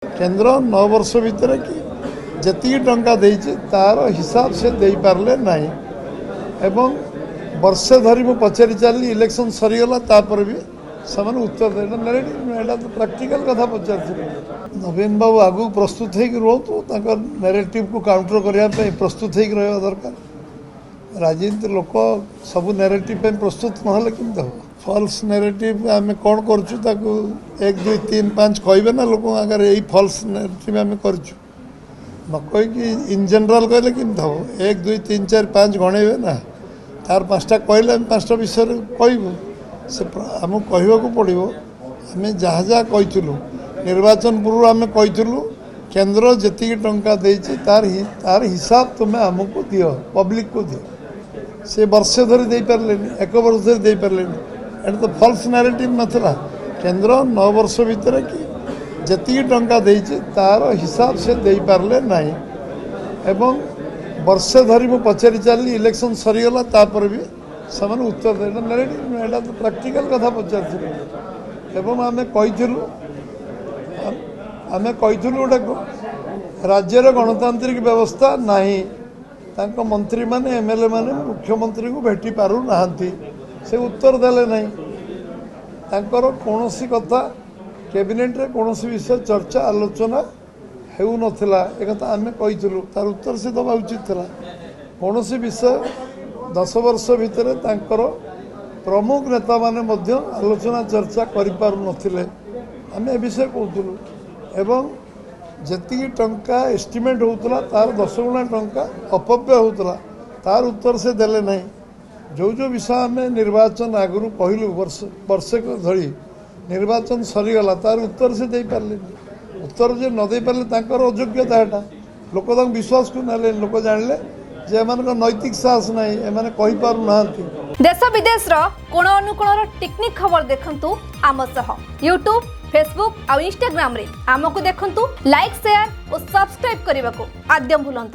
केन्द्र 9 वर्ष भितर कि जी टंका देइछि तार हिसाब से दे पारले नहीं एवं वर्षे धरी मु पचारि चली इलेक्शन सरीगला तापर भी से उत्तर देना तो प्रैक्टिकल कथा पचार नवीन बाबू आगु प्रस्तुत हो नैरेटिव को काउंटर करने प्रस्तुत हो रहा दरकार राजनीति लोक सब नैरेटिव प्रस्तुत ना केमती हम फल्स नैरेटिव आम कौन करूँ 1 2 3 5 कहे ना लोक आगे यही फल्स नैरेटिव आम करूँ न कहीकि इन जनरल कहले केमती हम 1 2 3 4 5 गणेबे ना तार 5टा कहले आम 5टा विषय कहूँ से आमको कहवाक पड़ो आम जहाँ जहाँ कहीलु निर्वाचन पूर्व आम कहीलु केन्द्र जी टंका देइछि तार हिसाब तुम्हें आमको दियो पब्लिक को दियो से वर्षे धरी दे पारे 1 वर्ष धरी दे पारे एटा तो फल्स नैरेटिव नाला केन्द्र 9 वर्ष भितर कि जी टंका देइछि तार हिसाब से दे पारले नहीं एवं वर्षे धरी मु पचारि चली इलेक्शन सरीगला तापर भी से उत्तर देना नैरेटिव तो प्रैक्टिकल कथा पचार एवं आम कहीलु गोटे राज्यर गणतांत्रिक व्यवस्था नहीं तांको मंत्री माने एमएलए माने मुख्यमंत्री को भेटी पारु नाहांती से उत्तर देले नहीं तांकर कौनसी कथा कैबिनेट रे कौनसी विषय चर्चा आलोचना हेउ नथिला ए कथा आम कहीलु तार उत्तर से दबा उचित थिला कौनसी विषय 10 वर्ष भितर तांकर प्रमुख नेता माने मध्य आलोचना चर्चा करि पारु नथिले आम ए विषय कहूलु एवं जी टंका एस्टिमेट होता तार 10 गुणा टंका अपव्यय होता तार उत्तर से देले नहीं जो विषय आम निर्वाचन आगु कहलु वर्षे धरी निर्वाचन सरीगला तार उत्तर से दे पारे उत्तर जे न दे पारे तांकर अयोग्यता एटा लोक विश्वास को ना लोक जानले जे एमान नैतिक साहस नहीं एमाने कहि पारु नाहांती देश विदेश रो कोण अनुकोण टेक्निक खबर देखंतु आम सह यूट्यूब फेसबुक और इंस्टाग्राम रे आमको देखंतु लाइक शेयर और सब्सक्राइब करने को आद्यम भूलंतु।